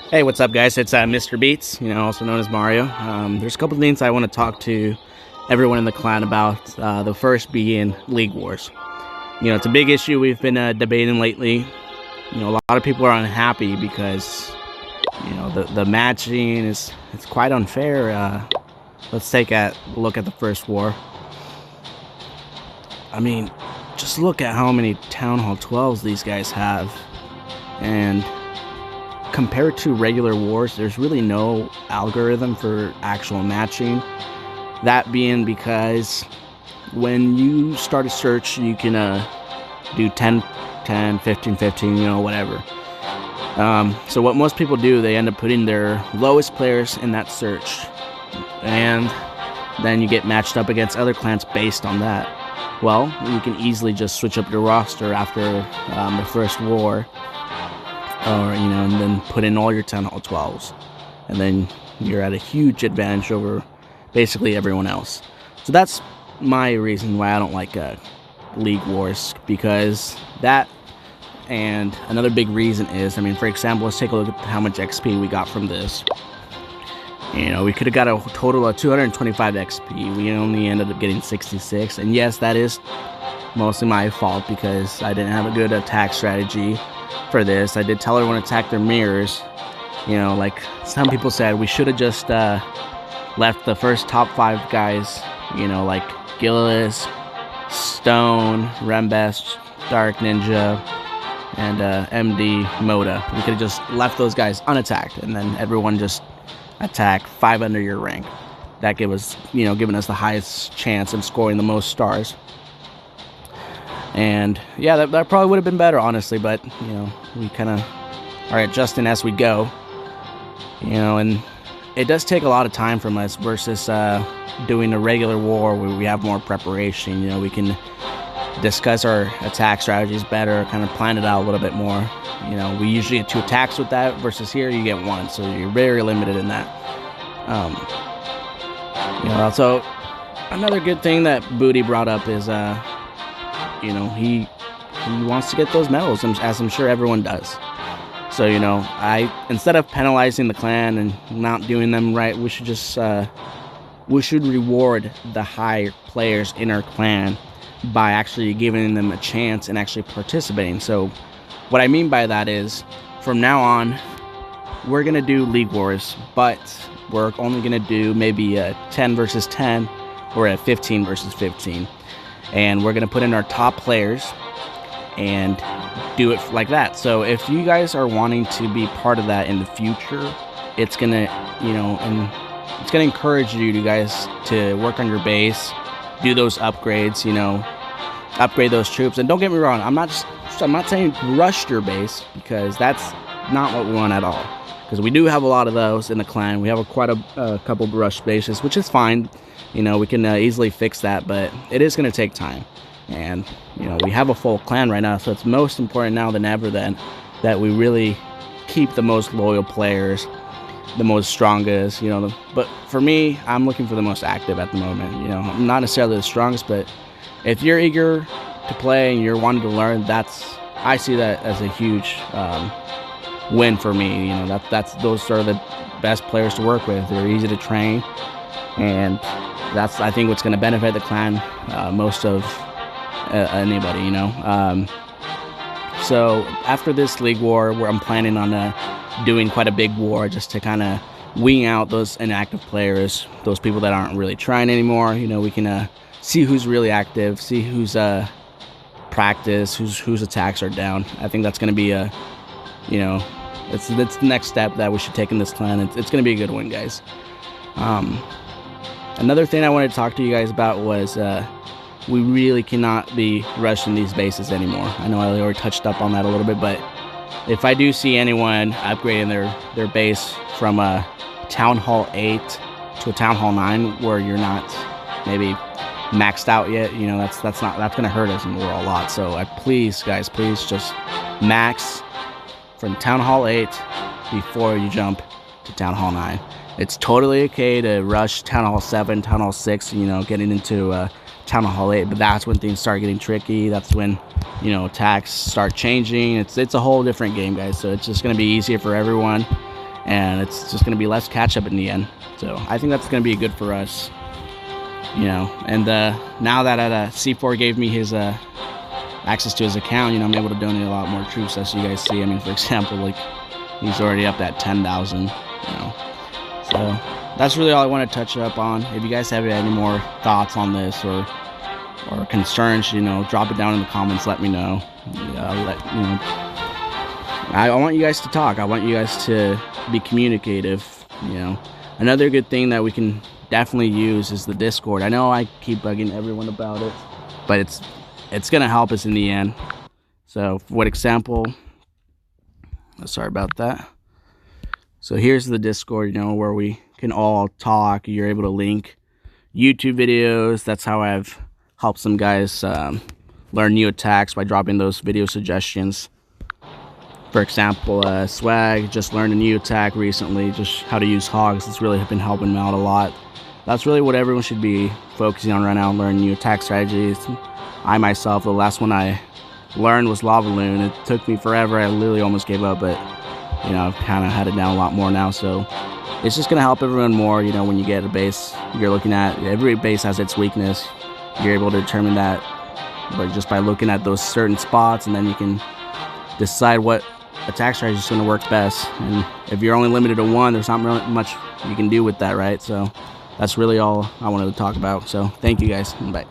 Hey, what's up, guys? It's Mr. Beatz, also known as Mario. There's a couple of things I want to talk to everyone in the clan about. The first being League Wars. It's a big issue we've been debating lately. A lot of people are unhappy because the matching it's quite unfair. Let's take a look at the first war. I mean, just look at how many Town Hall 12s these guys have, and compared to regular wars, there's really no algorithm for actual matching. That being because when you start a search, you can do 10, 10, 15, 15, whatever. So what most people do, they end up putting their lowest players in that search, and then you get matched up against other clans based on that. Well, you can easily just switch up your roster after the first war, or and then put in all your Town Hall 12s, and then you're at a huge advantage over basically everyone else. So that's my reason why I don't like League Wars, because that, and another big reason is, for example, let's take a look at how much XP we got from this. We could have got a total of 225 XP. We only ended up getting 66, and yes, that is mostly my fault because I didn't have a good attack strategy for this. I did tell everyone to attack their mirrors. Like some people said, we should have just left the first top 5 guys, like Gillis, Stone, Rembest, Dark Ninja, and MD Moda. We could have just left those guys unattacked, and then everyone just attack 5 under your rank. That giving us the highest chance of scoring the most stars. And yeah, that probably would have been better, honestly, but we kind of are adjusting as we go. And it does take a lot of time from us versus doing a regular war where we have more preparation. We can discuss our attack strategies better, kind of plan it out a little bit more. We usually get 2 attacks with that, versus here you get 1, so you're very limited in that. Also, another good thing that Booty brought up is he wants to get those medals, as I'm sure everyone does. So instead of penalizing the clan and not doing them right, we should reward the high players in our clan by actually giving them a chance and actually participating. So what I mean by that is, from now on, we're gonna do League Wars, but we're only gonna do maybe a 10 versus 10 or a 15 versus 15. And we're gonna put in our top players and do it like that. So if you guys are wanting to be part of that in the future, it's gonna, and it's gonna encourage you guys to work on your base, do those upgrades, upgrade those troops. And don't get me wrong, I'm not saying rush your base, because that's not what we want at all. Because we do have a lot of those in the clan. We have quite a couple rush bases, which is fine. We can easily fix that, but it is going to take time. And, we have a full clan right now, so it's most important now than ever then that we really keep the most loyal players, the most strongest, But for me, I'm looking for the most active at the moment. I'm not necessarily the strongest, but if you're eager to play and you're wanting to learn, I see that as a huge win for me. Those are the best players to work with. They're easy to train, and that's, I think, what's going to benefit the clan most of anybody. So after this League War, where I'm planning on doing quite a big war just to kind of wean out those inactive players, those people that aren't really trying anymore. We can see who's really active, see who's practice, whose attacks are down. I think that's going to be it's the next step that we should take in this clan. It's going to be a good one, guys. Another thing I wanted to talk to you guys about was we really cannot be rushing these bases anymore. I know I already touched up on that a little bit, but if I do see anyone upgrading their base from a Town Hall 8 to a Town Hall 9 where you're not maybe maxed out yet, that's going to hurt us in the war a lot. So please, guys, just max from Town Hall 8 before you jump to Town Hall 9. It's totally okay to rush Town Hall 7, Town Hall 6, getting into Town Hall 8, but that's when things start getting tricky. That's when, attacks start changing. It's a whole different game, guys, so it's just going to be easier for everyone and it's just going to be less catch up in the end. So I think that's going to be good for us, you know. And now that C4 gave me his access to his account, you know, I'm able to donate a lot more troops, as you guys see. I mean, for example, like, he's already up at 10,000, you know. So that's really all I want to touch up on. If you guys have any more thoughts on this or concerns, you know, drop it down in the comments. Let me know. I want you guys to talk. I want you guys to be communicative. You know, another good thing that we can definitely use is the Discord. I know I keep bugging everyone about it, but it's gonna help us in the end. So, for example, sorry about that. So here's the Discord, you know, where we can all talk. You're able to link YouTube videos. That's how I've helped some guys learn new attacks, by dropping those video suggestions. For example, Swag just learned a new attack recently, just how to use hogs. It's really been helping him out a lot. That's really what everyone should be focusing on right now, learning new attack strategies. I myself, the last one I learned was Lava Loon. It took me forever. I literally almost gave up, but you know, I've kind of had it down a lot more now. So it's just going to help everyone more. You know, when you get a base, you're looking at, every base has its weakness. You're able to determine that, but just by looking at those certain spots, and then you can decide what attack strategy is going to work best. And if you're only limited to one, there's not really much you can do with that, right? So that's really all I wanted to talk about. So thank you guys. Bye.